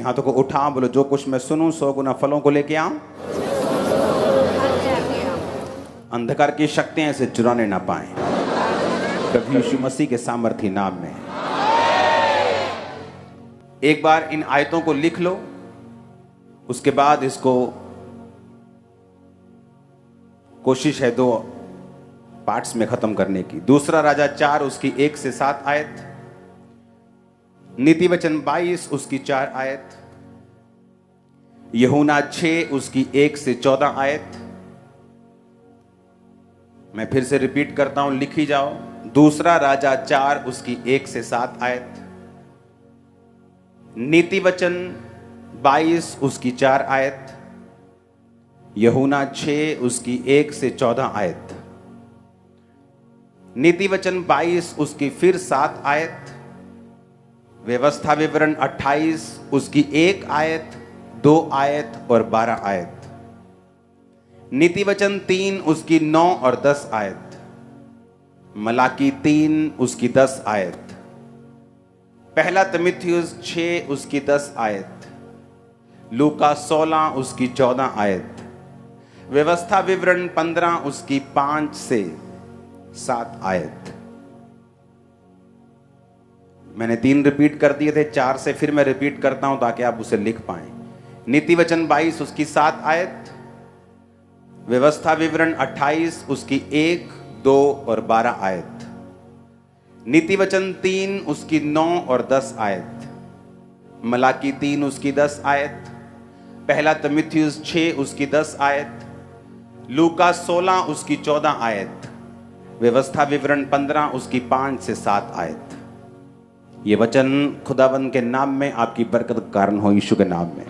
हाथों को उठा, बोलो जो कुछ मैं सुनूं 100 गुना फलों को लेके आऊं। अंधकार की शक्तियां इसे चुराने ना पाए, प्रभु यीशु मसीह के सामर्थी नाम में। एक बार इन आयतों को लिख लो, उसके बाद इसको कोशिश है 2 पार्ट्स में खत्म करने की। दूसरा राजा 4 उसकी 1 से 7 आयत, नीति वचन 22 उसकी 4 आयत, यूहन्ना 6 उसकी 1 से 14 आयत। मैं फिर से रिपीट करता हूं, लिखी जाओ। दूसरा राजा 4 उसकी 1 से 7 आयत, नीति वचन 22 उसकी 4 आयत, यूहन्ना 6 उसकी 1 से 14 आयत, नीति वचन 22 उसकी फिर 7 आयत, व्यवस्था विवरण 28 उसकी 1 आयत, 2 आयत और 12 आयत, नीति वचन 3 उसकी 9 और 10 आयत, मलाकी 3 उसकी 10 आयत, पहला तीमुथियुस 6 उसकी 10 आयत, लूका 16 उसकी 14 आयत, व्यवस्था विवरण 15 उसकी 5 से 7 आयत। मैंने 3 रिपीट कर दिए थे, 4 से फिर मैं रिपीट करता हूं ताकि आप उसे लिख पाएं। नीति वचन 22 उसकी 7 आयत, व्यवस्था विवरण 28 उसकी 1, 2 और 12 आयत, नीति वचन 3 उसकी 9 और 10 आयत, मलाकी 3 उसकी 10 आयत, पहला तीमुथियुस 6 उसकी 10 आयत, लूका 16 उसकी 14 आयत, व्यवस्था विवरण 15 उसकी 5 से 7 आयत। ये वचन खुदावंद के नाम में आपकी बरकत का कारण हो, यीशु के नाम में।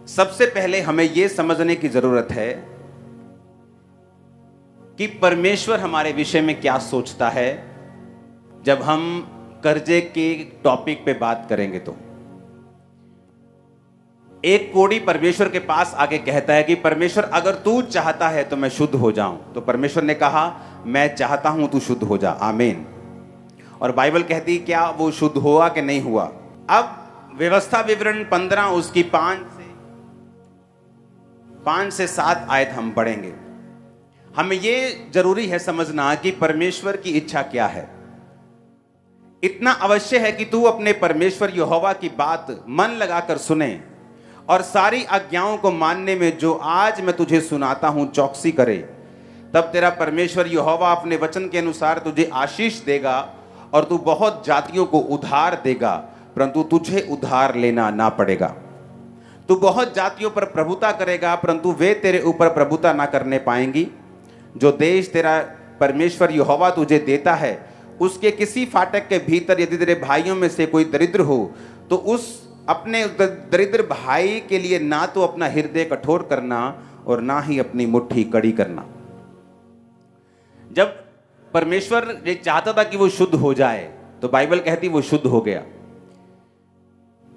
सबसे पहले हमें यह समझने की जरूरत है कि परमेश्वर हमारे विषय में क्या सोचता है। जब हम कर्जे के टॉपिक पे बात करेंगे तो एक कोढ़ी परमेश्वर के पास आके कहता है कि परमेश्वर अगर तू चाहता है तो मैं शुद्ध हो जाऊं। तो परमेश्वर ने कहा मैं चाहता हूं तू शुद्ध हो जा, आमीन। और बाइबल कहती है क्या वो शुद्ध हुआ कि नहीं हुआ। अब व्यवस्था विवरण 15 उसकी 5 से 7 आयत हम पढ़ेंगे। हमें ये जरूरी है समझना कि परमेश्वर की इच्छा क्या है। इतना अवश्य है कि तू अपने परमेश्वर यहोवा की बात मन लगाकर सुने और सारी आज्ञाओं को मानने में जो आज मैं तुझे सुनाता हूं चौकसी करे। तब तेरा परमेश्वर यहोवा अपने वचन के अनुसार तुझे आशीष देगा और तू बहुत जातियों को उधार देगा, परंतु तुझे उधार लेना ना पड़ेगा। तू बहुत जातियों पर प्रभुता करेगा, परंतु वे तेरे ऊपर प्रभुता ना करने पाएंगी। जो देश तेरा परमेश्वर यहोवा तुझे देता है, उसके किसी फाटक के भीतर यदि तेरे भाइयों में से कोई दरिद्र हो तो उस अपने दरिद्र भाई के लिए ना तो अपना हृदय कठोर करना और ना ही अपनी मुट्ठी कड़ी करना। जब परमेश्वर ये चाहता था कि वो शुद्ध हो जाए तो बाइबल कहती वो शुद्ध हो गया।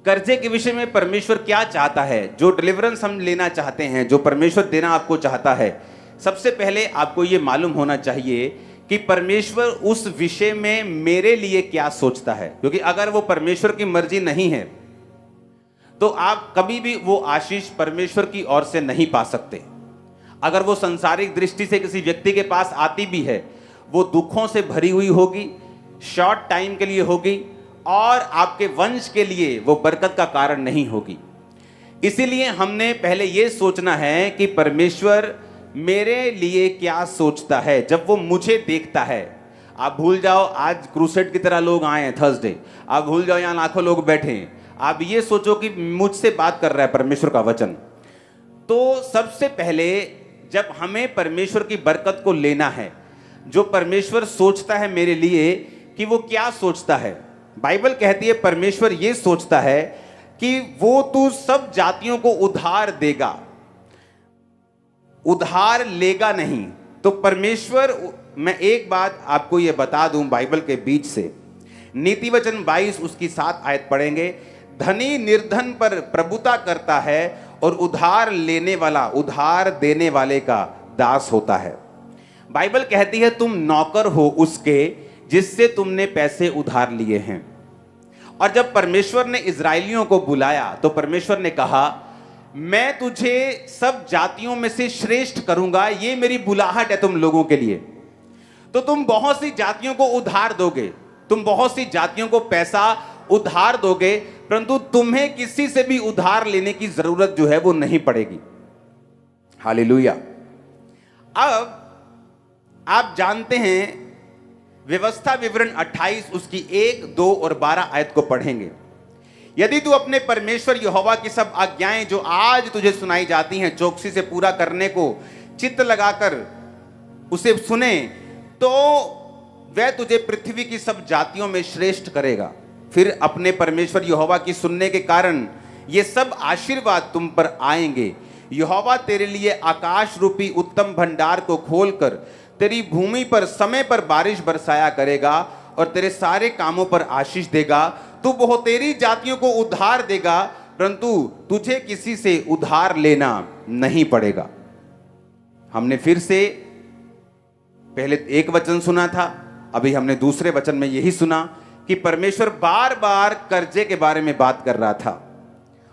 कर्जे के विषय में परमेश्वर क्या चाहता है, जो डिलीवरेंस हम लेना चाहते हैं, जो परमेश्वर देना आपको चाहता है, सबसे पहले आपको ये मालूम होना चाहिए कि परमेश्वर उस विषय में मेरे लिए क्या सोचता है। क्योंकि अगर वो परमेश्वर की मर्जी नहीं है तो आप कभी भी वो आशीष परमेश्वर की ओर से नहीं पा सकते। अगर वो संसारिक दृष्टि से किसी व्यक्ति के पास आती भी है, वो दुखों से भरी हुई होगी, शॉर्ट टाइम के लिए होगी और आपके वंश के लिए वो बरकत का कारण नहीं होगी। इसीलिए हमने पहले ये सोचना है कि परमेश्वर मेरे लिए क्या सोचता है। जब वो मुझे देखता है, आप भूल जाओ आज क्रूसेड की तरह लोग आए हैं थर्सडे, आप भूल जाओ यहाँ लाखों लोग बैठे हैं, आप ये सोचो कि मुझसे बात कर रहा है परमेश्वर का वचन। तो सबसे पहले जब हमें परमेश्वर की बरकत को लेना है, जो परमेश्वर सोचता है मेरे लिए, कि वो क्या सोचता है। बाइबल कहती है परमेश्वर ये सोचता है कि वो तू सब जातियों को उधार देगा, उधार लेगा नहीं। तो परमेश्वर, मैं एक बात आपको ये बता दूं बाइबल के बीच से, नीति वचन 22 उसकी 7 आयत पढ़ेंगे। धनी निर्धन पर प्रभुता करता है और उधार लेने वाला उधार देने वाले का दास होता है। बाइबल कहती है तुम नौकर हो उसके जिससे तुमने पैसे उधार लिए हैं, और जब परमेश्वर ने इजरायलियों को बुलाया तो परमेश्वर ने कहा, मैं तुझे सब जातियों में से श्रेष्ठ करूंगा, ये मेरी बुलाहट है तुम लोगों के लिए। तो तुम बहुत सी जातियों को उधार दोगे, तुम बहुत सी जातियों को पैसा उधार दोगे, परंतु तुम्हें किसी से भी उधार लेने की जरूरत जो है वो नहीं पड़ेगी। हालेलुया। अब आप जानते हैं, व्यवस्था विवरण 28 उसकी 1, 2 और 12 आयत को पढ़ेंगे। यदि तू अपने परमेश्वर यहोवा की सब आज्ञाएं जो आज तुझे सुनाई जाती हैं चौकसी से पूरा करने को चित्त लगाकर उसे सुने, तो वह तुझे पृथ्वी की सब जातियों में श्रेष्ठ करेगा। फिर अपने परमेश्वर यहोवा की सुनने के कारण ये सब आशीर्वाद तुम पर आएंगे। यहोवा तेरे लिए आकाश रूपी उत्तम भंडार को खोलकर तेरी भूमि पर समय पर बारिश बरसाया करेगा और तेरे सारे कामों पर आशीष देगा। तू बहुतेरी जातियों को उधार देगा, परंतु तुझे किसी से उधार लेना नहीं पड़ेगा। हमने फिर से पहले एक वचन सुना था, अभी हमने दूसरे वचन में यही सुना कि परमेश्वर बार बार कर्जे के बारे में बात कर रहा था।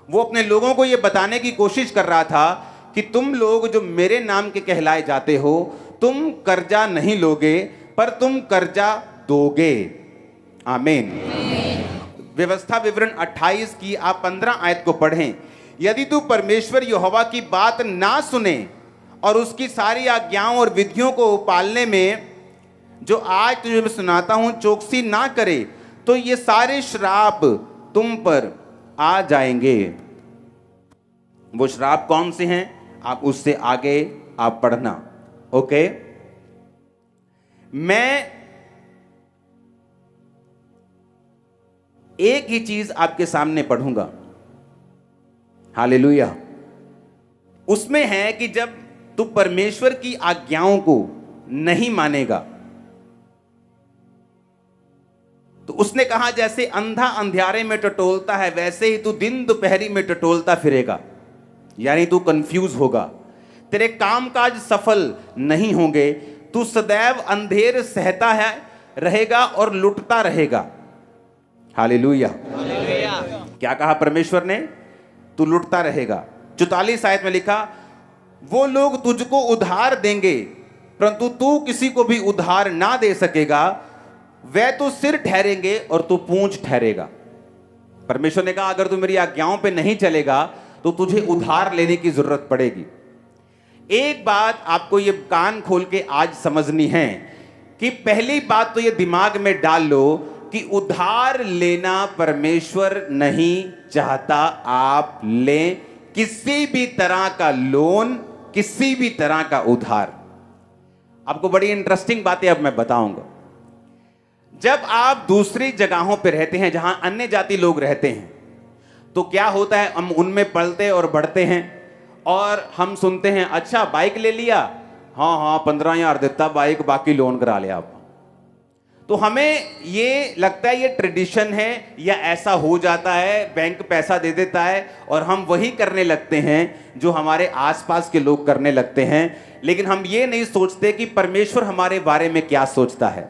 वो अपने लोगों को यह बताने की कोशिश कर रहा था कि तुम लोग जो मेरे नाम के कहलाए जाते हो, तुम कर्जा नहीं लोगे पर तुम कर्जा दोगे। आमीन। व्यवस्था विवरण 28 की आप 15 आयत को पढ़ें। यदि तू परमेश्वर यहोवा की बात ना सुने और उसकी सारी आज्ञाओं और विधियों को पालने में जो आज तुझे मैं सुनाता हूं चौकसी ना करे, तो ये सारे श्राप तुम पर आ जाएंगे। वो श्राप कौन से हैं, आप उससे आगे आप पढ़ना। ओके, मैं एक ही चीज आपके सामने पढ़ूंगा। हालेलुया। उसमें है कि जब तू परमेश्वर की आज्ञाओं को नहीं मानेगा, तो उसने कहा जैसे अंधा अंधियारे में टटोलता है, वैसे ही तू दिन दोपहरी में टटोलता फिरेगा। यानी तू कंफ्यूज होगा, तेरे कामकाज सफल नहीं होंगे, तू सदैव अंधेर सहता है रहेगा और लुटता रहेगा। हालेलुया। क्या कहा परमेश्वर ने? तू लुटता रहेगा। 44 आयत में लिखा, वो लोग तुझको उधार देंगे परंतु तू किसी को भी उधार ना दे सकेगा, वह तो सिर ठहरेंगे और तू पूंछ ठहरेगा। परमेश्वर ने कहा अगर तू मेरी आज्ञाओं पे नहीं चलेगा तो तुझे उधार लेने की जरूरत पड़ेगी। एक बात आपको ये कान खोल के आज समझनी है कि पहली बात तो ये दिमाग में डाल लो कि उधार लेना परमेश्वर नहीं चाहता आप लें किसी भी तरह का लोन, किसी भी तरह का उधार। आपको बड़ी इंटरेस्टिंग बातें अब मैं बताऊंगा। जब आप दूसरी जगहों पर रहते हैं जहां अन्य जाति लोग रहते हैं, तो क्या होता है, हम उनमें पलते और बढ़ते हैं और हम सुनते हैं अच्छा बाइक ले लिया, हाँ 15,000 देता बाइक, बाकी लोन करा लिया आप। तो हमें ये लगता है ये ट्रेडिशन है या ऐसा हो जाता है, बैंक पैसा दे देता है और हम वही करने लगते हैं जो हमारे आसपास के लोग करने लगते हैं। लेकिन हम ये नहीं सोचते कि परमेश्वर हमारे बारे में क्या सोचता है।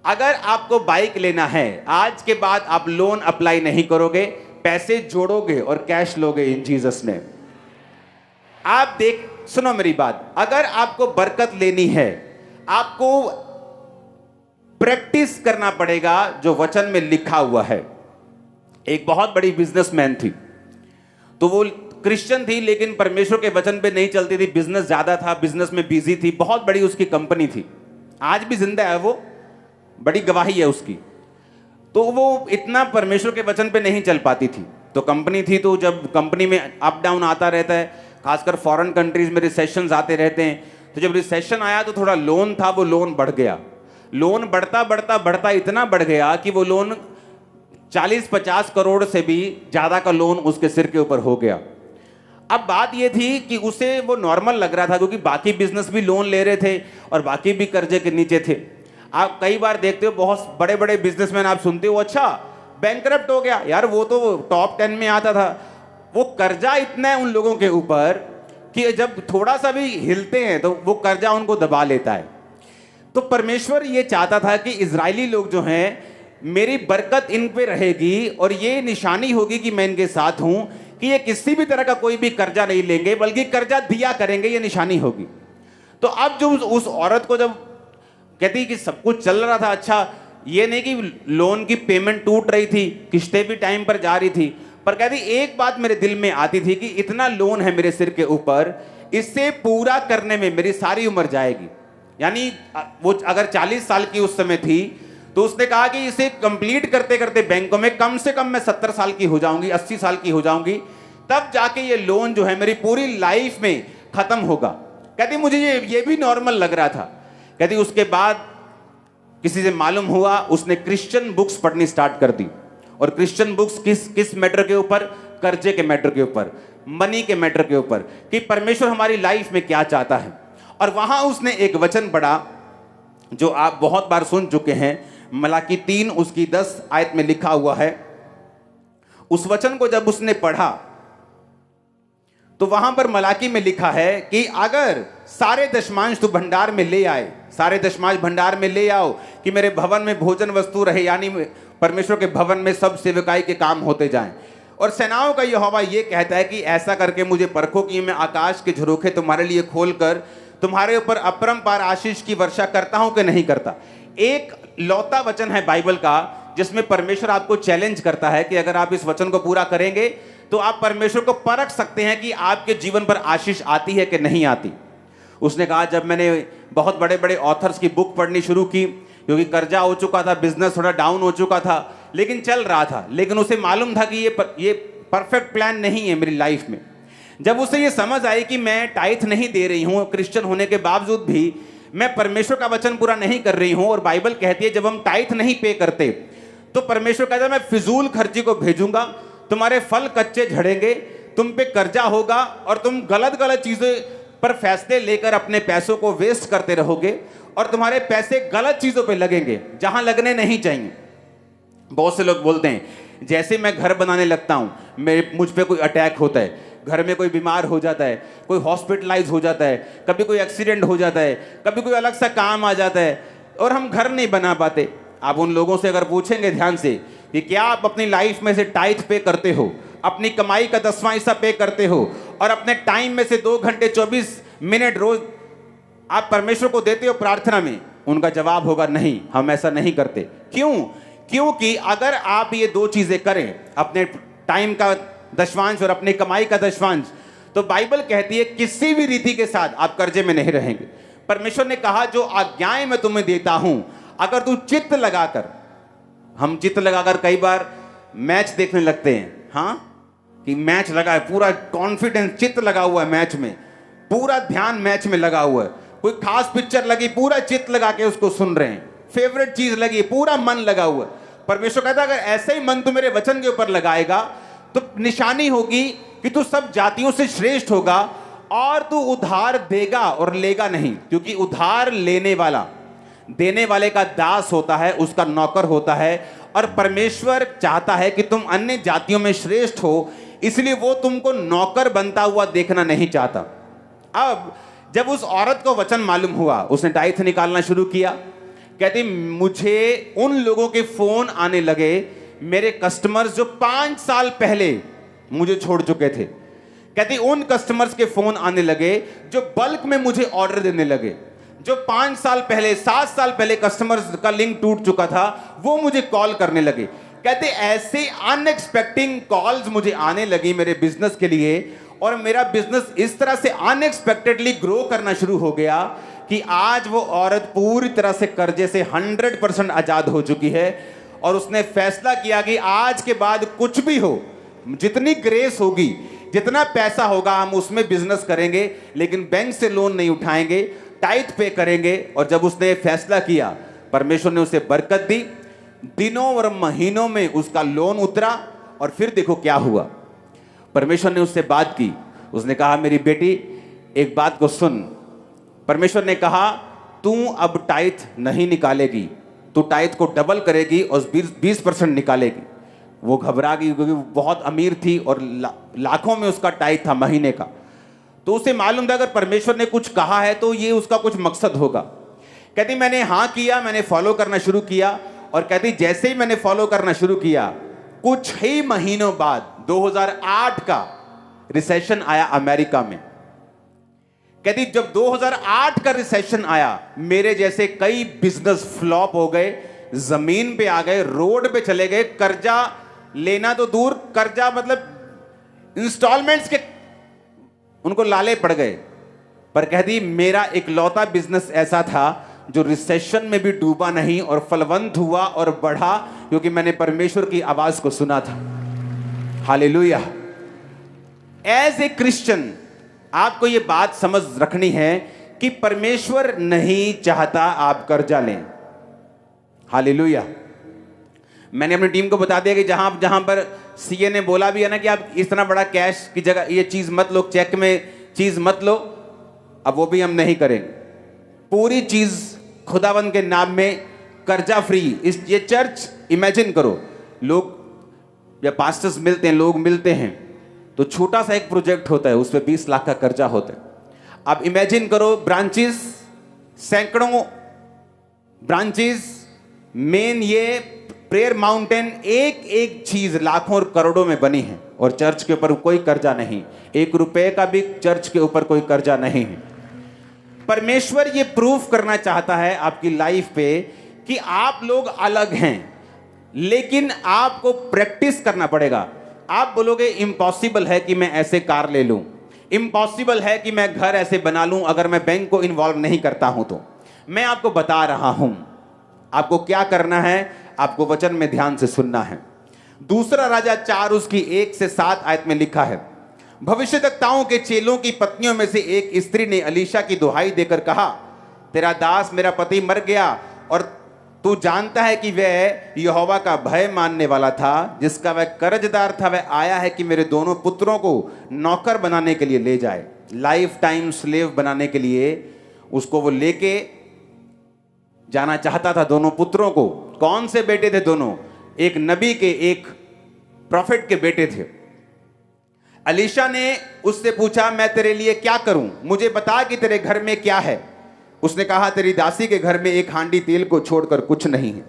अगर आपको बाइक लेना है, आज के बाद आप लोन अप्लाई नहीं करोगे, पैसे जोड़ोगे और कैश लोगे इन जीसस नेम। आप सुनो मेरी बात, अगर आपको बरकत लेनी है, आपको प्रैक्टिस करना पड़ेगा जो वचन में लिखा हुआ है। एक बहुत बड़ी बिजनेसमैन थी, तो वो क्रिश्चियन थी लेकिन परमेश्वर के वचन पे नहीं चलती थी, बिजनेस ज्यादा था, बिजनेस में बिजी थी, बहुत बड़ी उसकी कंपनी थी, आज भी जिंदा है वो, बड़ी गवाही है उसकी। तो वो इतना परमेश्वर के वचन पे नहीं चल पाती थी। तो कंपनी थी, तो जब कंपनी में अप डाउन आता रहता है, खासकर फॉरेन कंट्रीज में रिसेशन आते रहते हैं, तो जब रिसेशन आया तो थोड़ा लोन था, वो लोन बढ़ गया। लोन बढ़ता बढ़ता बढ़ता इतना बढ़ गया कि वो लोन 40-50 करोड़ से भी ज्यादा का लोन उसके सिर के ऊपर हो गया। अब बात ये थी कि उसे वो नॉर्मल लग रहा था क्योंकि बाकी बिजनेस भी लोन ले रहे थे और बाकी भी कर्जे के नीचे थे। आप कई बार देखते हो बहुत बड़े बड़े बिजनेसमैन, आप सुनते हो अच्छा बैंकरप्ट हो गया, यार वो तो टॉप 10 में आता था। वो कर्जा इतना है उन लोगों के ऊपर कि जब थोड़ा सा भी हिलते हैं तो वो कर्जा उनको दबा लेता है। तो परमेश्वर ये चाहता था कि इजरायली लोग जो हैं मेरी बरकत इन पे रहेगी और ये निशानी होगी कि मैं इनके साथ हूं, कि ये किसी भी तरह का कोई भी कर्जा नहीं लेंगे बल्कि कर्जा दिया करेंगे, ये निशानी होगी। तो अब जो उस औरत को जब कहती कि सब कुछ चल रहा था अच्छा, ये नहीं कि लोन की पेमेंट टूट रही थी, किस्तें भी टाइम पर जा रही थी, पर कहती एक बात मेरे दिल में आती थी कि इतना लोन है मेरे सिर के ऊपर, इससे पूरा करने में मेरी सारी उम्र जाएगी। यानी वो अगर 40 साल की उस समय थी तो उसने कहा कि इसे कंप्लीट करते करते बैंकों में कम से कम मैं 70 साल की हो जाऊंगी, 80 साल की हो जाऊंगी, तब जाके ये लोन जो है मेरी पूरी लाइफ में खत्म होगा। कहती मुझे ये भी नॉर्मल लग रहा था। कहती उसके बाद किसी से मालूम हुआ, उसने क्रिश्चियन बुक्स पढ़नी स्टार्ट कर दी। और क्रिश्चियन बुक्स किस मैटर के ऊपर? कर्जे के मैटर के ऊपर, मनी के मैटर के ऊपर, कि परमेश्वर हमारी लाइफ में क्या चाहता है। और वहां उसने एक वचन पढ़ा जो आप बहुत बार सुन चुके हैं, मलाकी 3 उसकी 10 आयत में लिखा हुआ है। उस वचन को जब उसने पढ़ा तो वहां पर मलाकी में लिखा है कि अगर सारे दशमांश तू भंडार में ले आए, सारे दशमांश भंडार में ले आओ कि मेरे भवन में भोजन वस्तु रहे, यानी परमेश्वर के भवन में सब सेवकाई के काम होते जाएं। और सेनाओं का यहोवा ये कहता है कि ऐसा करके मुझे परखो कि मैं आकाश के झरोखे तुम्हारे लिए खोलकर तुम्हारे ऊपर अपरंपार आशीष की वर्षा करता हूं कि नहीं करता। एक लौता वचन है बाइबल का जिसमें परमेश्वर आपको चैलेंज करता है कि अगर आप इस वचन को पूरा करेंगे तो आप परमेश्वर को परख सकते हैं कि आपके जीवन पर आशीष आती है कि नहीं आती। उसने कहा जब मैंने बहुत बड़े बड़े ऑथर्स की बुक पढ़नी शुरू की, क्योंकि कर्जा हो चुका था, बिजनेस थोड़ा डाउन हो चुका था, लेकिन चल रहा था, लेकिन उसे मालूम था कि ये परफेक्ट प्लान नहीं है मेरी लाइफ में। जब उसे ये समझ आई कि मैं टाइथ नहीं दे रही हूँ, क्रिश्चियन होने के बावजूद भी मैं परमेश्वर का वचन पूरा नहीं कर रही हूँ, और बाइबल कहती है जब हम टाइथ नहीं पे करते तो परमेश्वर कहता है मैं फिजूल खर्ची को भेजूंगा, तुम्हारे फल कच्चे झड़ेंगे, तुम पे कर्जा होगा और तुम गलत गलत चीजें पर फैसले लेकर अपने पैसों को वेस्ट करते रहोगे और तुम्हारे पैसे गलत चीजों पे लगेंगे जहां लगने नहीं चाहिए। बहुत से लोग बोलते हैं जैसे मैं घर बनाने लगता हूं मुझ पे कोई अटैक होता है, घर में कोई बीमार हो जाता है, कोई हॉस्पिटलाइज हो जाता है, कभी कोई एक्सीडेंट हो जाता है, कभी कोई अलग सा काम आ जाता है और हम घर नहीं बना पाते। आप उन लोगों से अगर पूछेंगे ध्यान से कि क्या आप अपनी लाइफ में से टाइथ पे करते हो, अपनी कमाई का 10वां हिस्सा पे करते हो और अपने टाइम में से 2 घंटे 24 मिनट रोज आप परमेश्वर को देते हो प्रार्थना में? उनका जवाब होगा नहीं, हम ऐसा नहीं करते। क्यों? क्योंकि अगर आप ये 2 चीजें करें, अपने टाइम का दशवांश और अपनी कमाई का दशवांश, तो बाइबल कहती है किसी भी रीति के साथ आप कर्जे में नहीं रहेंगे। परमेश्वर ने कहा जो आज्ञाएं मैं तुम्हें देता हूं, अगर तू चित्त लगाकर, हम चित्त लगाकर कई बार मैच देखने लगते हैं, हाँ कि मैच लगा है, पूरा कॉन्फिडेंस, चित्त लगा हुआ है मैच में, पूरा ध्यान मैच में लगा हुआ है, कोई खास पिक्चर लगी पूरा चित्त लगा के उसको सुन रहे हैं, फेवरेट चीज लगी पूरा मन लगा हुआ है। परमेश्वर कहता है अगर ऐसे ही मन तू मेरे वचन के ऊपर लगाएगा तो निशानी होगी कि तू सब जातियों से श्रेष्ठ होगा और तू उधार देगा और लेगा नहीं, क्योंकि उधार लेने वाला देने वाले का दास होता है, उसका नौकर होता है, और परमेश्वर चाहता है कि तुम अन्य जातियों में श्रेष्ठ हो, इसलिए वो तुमको नौकर बनता हुआ देखना नहीं चाहता। अब जब उस औरत को वचन मालूम हुआ, उसने टाइथ निकालना शुरू किया। कहती मुझे उन लोगों के फोन आने लगे, मेरे कस्टमर्स जो 5 साल पहले मुझे छोड़ चुके थे। कहती उन कस्टमर्स के फोन आने लगे जो बल्क में मुझे ऑर्डर देने लगे, जो 5 साल पहले 7 साल पहले कस्टमर्स का लिंक टूट चुका था वो मुझे कॉल करने लगे। कहते ऐसे अनएक्सपेक्टिंग कॉल्स मुझे आने लगी मेरे बिजनेस के लिए, और मेरा बिजनेस इस तरह से अनएक्सपेक्टेडली ग्रो करना शुरू हो गया कि आज वो औरत पूरी तरह से कर्जे से 100% आजाद हो चुकी है। और उसने फैसला किया कि आज के बाद कुछ भी हो, जितनी ग्रेस होगी, जितना पैसा होगा हम उसमें बिजनेस करेंगे, लेकिन बैंक से लोन नहीं उठाएंगे, टाइथ पे करेंगे। और जब उसने फैसला किया, परमेश्वर ने उसे बरकत दी, दिनों और महीनों में उसका लोन उतरा। और फिर देखो क्या हुआ, परमेश्वर ने उससे बात की, उसने कहा मेरी बेटी एक बात को सुन। परमेश्वर ने कहा तू अब टाइथ नहीं निकालेगी, तू टाइथ को डबल करेगी और 20% निकालेगी। वो घबरा गई क्योंकि वो बहुत अमीर थी और लाखों में उसका टाइथ था महीने का। तो उसे मालूम था अगर परमेश्वर ने कुछ कहा है तो ये उसका कुछ मकसद होगा। कहती मैंने हाँ किया, मैंने फॉलो करना शुरू किया और कहती जैसे ही मैंने फॉलो करना शुरू किया, कुछ ही महीनों बाद 2008 का रिसेशन आया अमेरिका में। कहती जब 2008 का रिसेशन आया, मेरे जैसे कई बिजनेस फ्लॉप हो गए, जमीन पे आ गए, रोड पे चले गए, कर्जा लेना तो दूर, कर्जा मतलब इंस्टॉलमेंट्स के उनको लाले पड़ गए। पर कहती मेरा इकलौता बिजनेस ऐसा था जो रिसेशन में भी डूबा नहीं और फलवंत हुआ और बढ़ा, क्योंकि मैंने परमेश्वर की आवाज को सुना था। हालेलुया। एज ए क्रिश्चियन आपको यह बात समझ रखनी है कि परमेश्वर नहीं चाहता आप कर्जा लें। हालेलुया। मैंने अपनी टीम को बता दिया कि जहां पर सीए ने बोला भी है ना कि आप इतना बड़ा कैश की जगह ये चीज मत लो, चेक में चीज मत लो, अब वो भी हम नहीं करेंगे। पूरी चीज खुदावंद के नाम में कर्जा फ्री। ये चर्च इमेजिन करो, लोग या पास्टर्स मिलते हैं, लोग मिलते हैं तो छोटा सा एक प्रोजेक्ट होता है, उस पर 20 लाख का कर्जा होता है। अब इमेजिन करो ब्रांचेस, सैकड़ों ब्रांचेस, मेन ये प्रेयर माउंटेन, एक एक चीज लाखों और करोड़ों में बनी है और चर्च के ऊपर कोई कर्जा नहीं, 1 रुपए का भी चर्च के ऊपर कोई कर्जा नहीं है। परमेश्वर ये प्रूफ करना चाहता है आपकी लाइफ पे कि आप लोग अलग हैं, लेकिन आपको प्रैक्टिस करना पड़ेगा। आप बोलोगे इम्पॉसिबल है कि मैं ऐसे कार ले लूं, इम्पॉसिबल है कि मैं घर ऐसे बना लूं अगर मैं बैंक को इन्वॉल्व नहीं करता हूं। तो मैं आपको बता रहा हूं आपको क्या करना है, आपको वचन में ध्यान से सुनना है। दूसरा राजा 4 उसकी 1 से 7 आयत में लिखा है, भविष्यद्वक्ताओं के चेलों की पत्नियों में से एक स्त्री ने अलीशा की दुहाई देकर कहा, तेरा दास मेरा पति मर गया और तू जानता है कि वह यहोवा का भय मानने वाला था, जिसका वह कर्जदार था। वह आया है कि मेरे दोनों पुत्रों को नौकर बनाने के लिए ले जाए, लाइफ टाइम स्लेव बनाने के लिए उसको वो लेके जाना चाहता था दोनों पुत्रों को। कौन से बेटे थे दोनों? एक नबी के, एक प्रॉफिट के बेटे थे। अलीशा ने उससे पूछा, मैं तेरे लिए क्या करूं, मुझे बता कि तेरे घर में क्या है। उसने कहा, तेरी दासी के घर में एक हांडी तेल को छोड़कर कुछ नहीं है।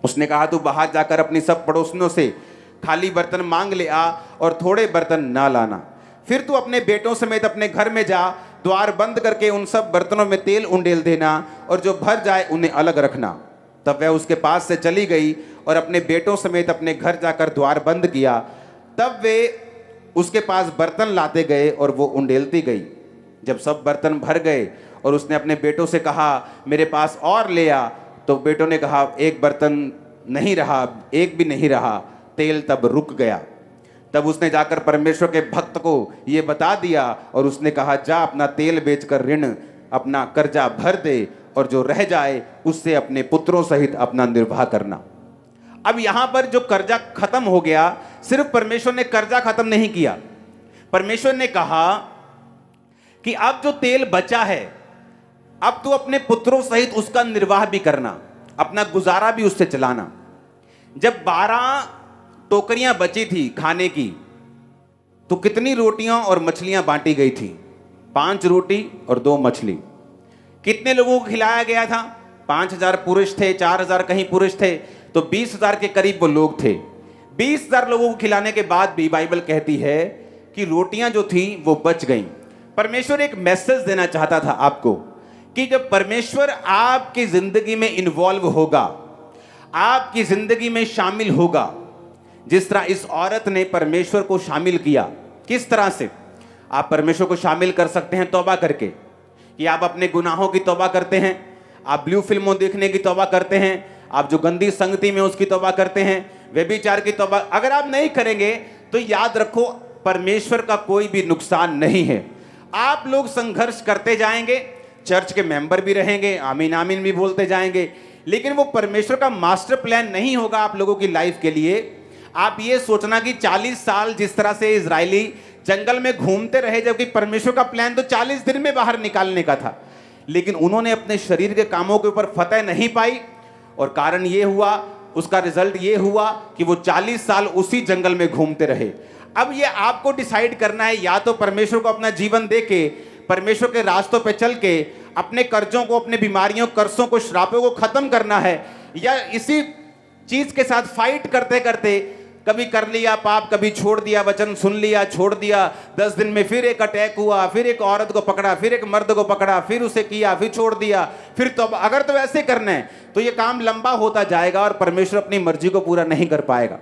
उसने कहा, तू बाहर जाकर अपनी सब पड़ोसियों से खाली बर्तन मांग ले आ और थोड़े बर्तन ना लाना। फिर तू अपने बेटों समेत अपने घर में जा, द्वार बंद करके उन सब बर्तनों में तेल उंडेल देना और जो भर जाए उन्हें अलग रखना। तब वह उसके पास से चली गई और अपने बेटों समेत अपने घर जाकर द्वार बंद किया। तब वे उसके पास बर्तन लाते गए और वो उंडेलती गई। जब सब बर्तन भर गए और उसने अपने बेटों से कहा, मेरे पास और ले आ, तो बेटों ने कहा, एक बर्तन नहीं रहा, एक भी नहीं रहा। तेल तब रुक गया। तब उसने जाकर परमेश्वर के भक्त को ये बता दिया और उसने कहा, जा अपना तेल बेचकर ऋण अपना कर्जा भर दे और जो रह जाए उससे अपने पुत्रों सहित अपना निर्वाह करना। अब यहां पर जो कर्जा खत्म हो गया, सिर्फ परमेश्वर ने कर्जा खत्म नहीं किया, परमेश्वर ने कहा कि अब जो तेल बचा है, अब तू अपने पुत्रों सहित उसका निर्वाह भी करना, अपना गुजारा भी उससे चलाना। जब 12 टोकरियां बची थी खाने की, तो कितनी रोटियां और मछलियां बांटी गई थी? 5 रोटी और 2 मछली। कितने लोगों को खिलाया गया था? 5000 पुरुष थे, 4000 कहीं पुरुष थे, तो 20000 के करीब वो लोग थे। 20000 लोगों को खिलाने के बाद भी बाइबल कहती है कि रोटियां जो थी वो बच गईं। परमेश्वर एक मैसेज देना चाहता था आपको कि जब परमेश्वर आपकी जिंदगी में इन्वॉल्व होगा, आपकी जिंदगी में शामिल होगा, जिस तरह इस औरत ने परमेश्वर को शामिल किया। किस तरह से आप परमेश्वर को शामिल कर सकते हैं? तौबा करके, कि आप अपने गुनाहों की तौबा करते हैं, आप ब्लू फिल्मों देखने की तौबा करते हैं, आप जो गंदी संगति में उसकी तौबा करते हैं, व्यभिचार की तौबा अगर आप नहीं करेंगे तो याद रखो परमेश्वर का कोई भी नुकसान नहीं है। आप लोग संघर्ष करते जाएंगे, चर्च के मेंबर भी रहेंगे, आमीन आमीन भी बोलते जाएंगे, लेकिन वो परमेश्वर का मास्टर प्लान नहीं होगा आप लोगों की लाइफ के लिए। आप ये सोचना कि 40 साल जिस तरह से इजरायली जंगल में घूमते रहे, जबकि परमेश्वर का प्लान तो 40 दिन में बाहर निकालने का था, लेकिन उन्होंने अपने शरीर के कामों के ऊपर फतह नहीं पाई और कारण ये हुआ, उसका रिजल्ट ये हुआ कि वो 40 साल उसी जंगल में घूमते रहे। अब ये आपको डिसाइड करना है, या तो परमेश्वर को अपना जीवन देके, परमेश्वर के रास्तों पे चल के अपने कर्जों को, अपने बीमारियों, कर्जों को, श्रापों को खत्म करना है, या इसी चीज के साथ फाइट करते करते कभी कर लिया पाप, कभी छोड़ दिया, वचन सुन लिया, छोड़ दिया, 10 दिन में फिर एक अटैक हुआ, फिर एक औरत को पकड़ा, फिर एक मर्द को पकड़ा, फिर उसे किया, फिर छोड़ दिया, फिर तो अगर तो ऐसे करना है तो ये काम लंबा होता जाएगा और परमेश्वर अपनी मर्जी को पूरा नहीं कर पाएगा।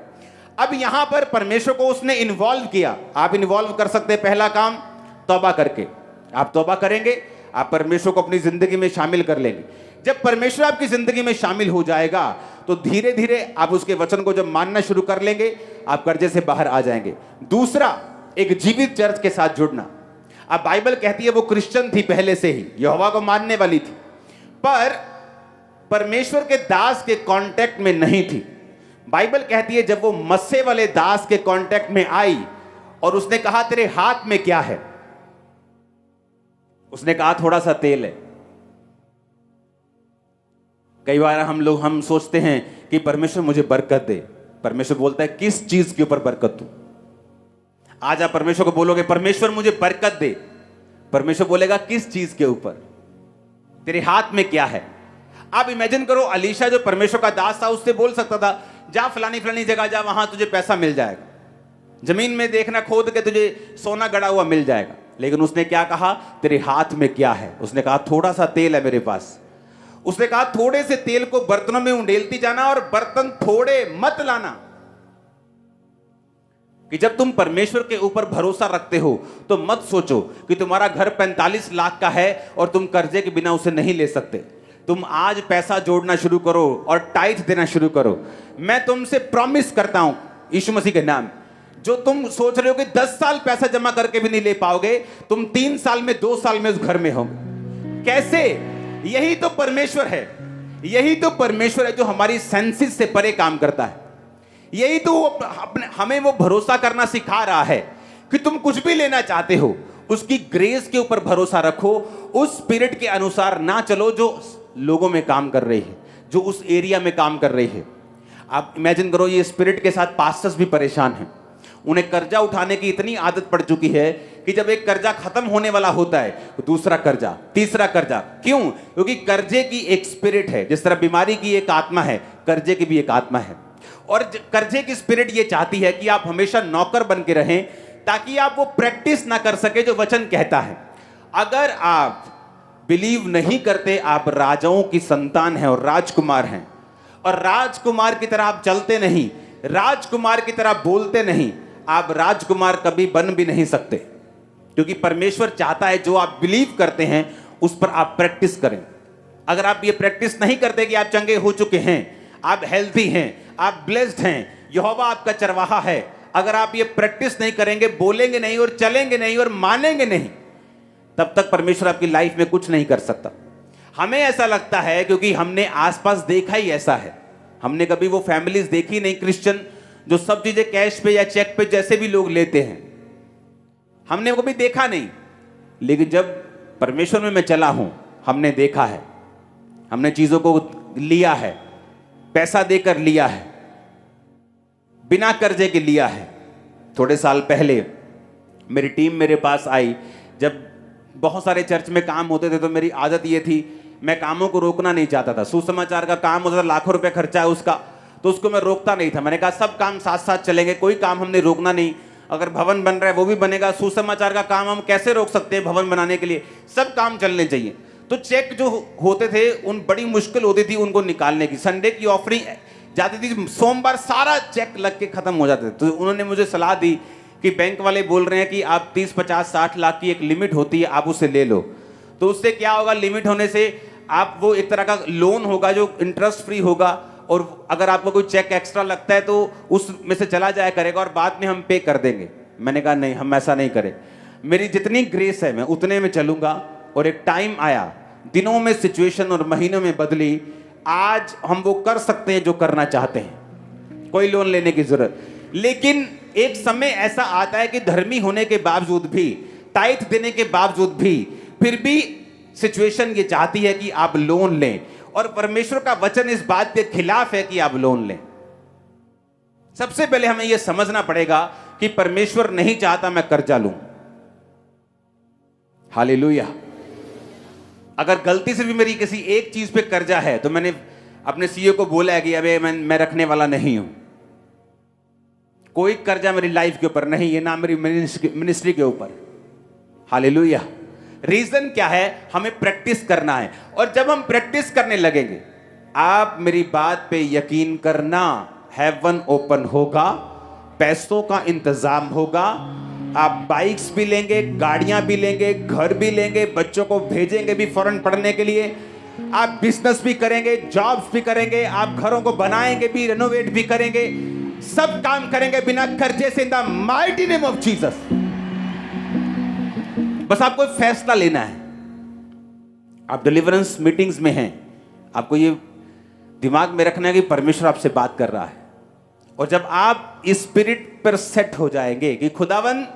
अब यहां पर परमेश्वर को उसने इन्वॉल्व किया। आप इन्वॉल्व कर सकते हैं, पहला काम तौबा करके। आप तौबा करेंगे, आप परमेश्वर को अपनी जिंदगी में शामिल कर लेंगे। जब परमेश्वर आपकी जिंदगी में शामिल हो जाएगा तो धीरे धीरे आप उसके वचन को जब मानना शुरू कर लेंगे, आप कर्जे से बाहर आ जाएंगे। दूसरा, एक जीवित चर्च के साथ जुड़ना। अब बाइबल कहती है वो क्रिश्चियन थी पहले से ही, यहोवा को मानने वाली थी, पर परमेश्वर के दास के कांटेक्ट में नहीं थी। बाइबल कहती है जब वो मस्से वाले दास के कांटेक्ट में आई और उसने कहा तेरे हाथ में क्या है, उसने कहा थोड़ा सा तेल है। कई बार हम सोचते हैं कि परमेश्वर मुझे बरकत दे। परमेश्वर बोलता है किस चीज के ऊपर बरकत दूं? आज आप परमेश्वर को बोलोगे परमेश्वर मुझे बरकत दे, परमेश्वर बोलेगा किस चीज के ऊपर? तेरे हाथ में क्या है? आप इमेजिन करो, अलीशा जो परमेश्वर का दास था उससे बोल सकता था जा फलानी फलानी जगह जा, वहां तुझे पैसा मिल जाएगा, जमीन में देखना खोद के तुझे सोना गड़ा हुआ मिल जाएगा। लेकिन उसने क्या कहा? तेरे हाथ में क्या है? उसने कहा थोड़ा सा तेल है मेरे पास। उसने कहा थोड़े से तेल को बर्तनों में उंडेलती जाना और बर्तन थोड़े मत लाना। कि जब तुम परमेश्वर के ऊपर भरोसा रखते हो तो मत सोचो कि तुम्हारा घर 45 लाख का है और तुम कर्जे के बिना उसे नहीं ले सकते। तुम आज पैसा जोड़ना शुरू करो और टाइथ देना शुरू करो। मैं तुमसे प्रॉमिस करता हूं यीशु मसीह के नाम, जो तुम सोच रहे हो कि 10 साल पैसा जमा करके भी नहीं ले पाओगे, तुम 3 साल में 2 साल में उस घर में होगे। कैसे? यही तो परमेश्वर है। यही तो परमेश्वर है जो हमारी सेंसेस से परे काम करता है। यही तो हमें वो भरोसा करना सिखा रहा है कि तुम कुछ भी लेना चाहते हो उसकी ग्रेस के ऊपर भरोसा रखो, उस स्पिरिट के अनुसार ना चलो जो लोगों में काम कर रही है, जो उस एरिया में काम कर रही है। आप इमेजिन करो, ये स्पिरिट के साथ पास्टर्स भी परेशान हैं। उन्हें कर्जा उठाने की इतनी आदत पड़ चुकी है कि जब एक कर्जा खत्म होने वाला होता है तो दूसरा कर्जा, तीसरा कर्जा। क्यों? क्योंकि कर्जे की एक स्पिरिट है। जिस तरह बीमारी की एक आत्मा है, कर्जे की भी एक आत्मा है। और कर्जे की स्पिरिट ये चाहती है कि आप हमेशा नौकर बन के रहें ताकि आप वो प्रैक्टिस ना कर सके जो वचन कहता है। अगर आप बिलीव नहीं करते आप राजाओं की संतान हैं और राजकुमार हैं, और राजकुमार की तरह आप चलते नहीं, राजकुमार की तरह बोलते नहीं, आप राजकुमार कभी बन भी नहीं सकते। क्योंकि परमेश्वर चाहता है जो आप बिलीव करते हैं उस पर आप प्रैक्टिस करें। अगर आप ये प्रैक्टिस नहीं करते कि आप चंगे हो चुके हैं, आप हेल्थी हैं, आप ब्लेस्ड हैं, यहोवा आपका चरवाहा है, अगर आप ये प्रैक्टिस नहीं करेंगे, बोलेंगे नहीं और चलेंगे नहीं और मानेंगे नहीं, तब तक परमेश्वर आपकी लाइफ में कुछ नहीं कर सकता। हमें ऐसा लगता है क्योंकि हमने आसपास देखा ही ऐसा है। हमने कभी वो फैमिलीज देखी नहीं क्रिश्चियन जो सब चीजें कैश पे या चेक पे जैसे भी लोग लेते हैं, हमने वो कभी देखा नहीं। लेकिन जब परमेश्वर में मैं चला हूं, हमने देखा है, हमने चीजों को लिया है, पैसा देकर लिया है, बिना कर्जे के लिया है। थोड़े साल पहले मेरी टीम मेरे पास आई, जब बहुत सारे चर्च में काम होते थे तो मेरी आदत ये थी, मैं कामों को रोकना नहीं चाहता था। सुसमाचार का काम होता था, लाखों रुपए खर्चा है उसका, तो उसको मैं रोकता नहीं था। मैंने कहा सब काम साथ साथ चलेंगे, कोई काम हमने रोकना नहीं। अगर भवन बन रहा है वो भी बनेगा, सुसमाचार का काम हम कैसे रोक सकते हैं भवन बनाने के लिए, सब काम चलने चाहिए। तो चेक जो होते थे उन बड़ी मुश्किल होती थी उनको निकालने की। संडे की ऑफरिंग जाती थी, सोमवार सारा चेक लग के खत्म हो जाते थे। तो उन्होंने मुझे सलाह दी कि बैंक वाले बोल रहे हैं कि आप 30, 50, 60 लाख की एक लिमिट होती है, आप उसे ले लो। तो उससे क्या होगा, लिमिट होने से आप वो एक तरह का लोन होगा जो इंटरेस्ट फ्री होगा, और अगर आपको कोई चेक एक्स्ट्रा लगता है तो उसमें से चला जाया करेगा और बाद में हम पे कर देंगे। मैंने कहा नहीं, हम ऐसा नहीं करें, मेरी जितनी ग्रेस है मैं उतने में चलूंगा। और एक टाइम आया, दिनों में सिचुएशन और महीनों में बदली, आज हम वो कर सकते हैं जो करना चाहते हैं, कोई लोन लेने की जरूरत। लेकिन एक समय ऐसा आता है कि धर्मी होने के बावजूद भी, टाइथ देने के बावजूद भी, फिर भी सिचुएशन ये चाहती है कि आप लोन लें, और परमेश्वर का वचन इस बात के खिलाफ है कि आप लोन लें। सबसे पहले हमें यह समझना पड़ेगा कि परमेश्वर नहीं चाहता मैं कर्जा लूं। हालेलुया। अगर गलती से भी मेरी किसी एक चीज पे कर्जा है तो मैंने अपने सीईओ को बोला है कि अबे मैं रखने वाला नहीं हूं, कोई कर्जा मेरी लाइफ के ऊपर नहीं है, ना मेरी मिनिस्ट्री के ऊपर। हालेलुया। रीजन क्या है? हमें प्रैक्टिस करना है, और जब हम प्रैक्टिस करने लगेंगे, आप मेरी बात पे यकीन करना, हेवन ओपन होगा, पैसों का इंतजाम होगा, आप बाइक्स भी लेंगे, गाड़ियां भी लेंगे, घर भी लेंगे, बच्चों को भेजेंगे भी फॉरेन पढ़ने के लिए, आप बिजनेस भी करेंगे, जॉब्स भी करेंगे, आप घरों को बनाएंगे भी, रेनोवेट भी करेंगे, सब काम करेंगे बिना कर्जे से, in the mighty name of Jesus. बस आपको फैसला लेना है। आप डिलीवरेंस मीटिंग्स में हैं, आपको ये दिमाग में रखना है कि परमेश्वर आपसे बात कर रहा है, और जब आप इस स्पिरिट पर सेट हो जाएंगे कि खुदावन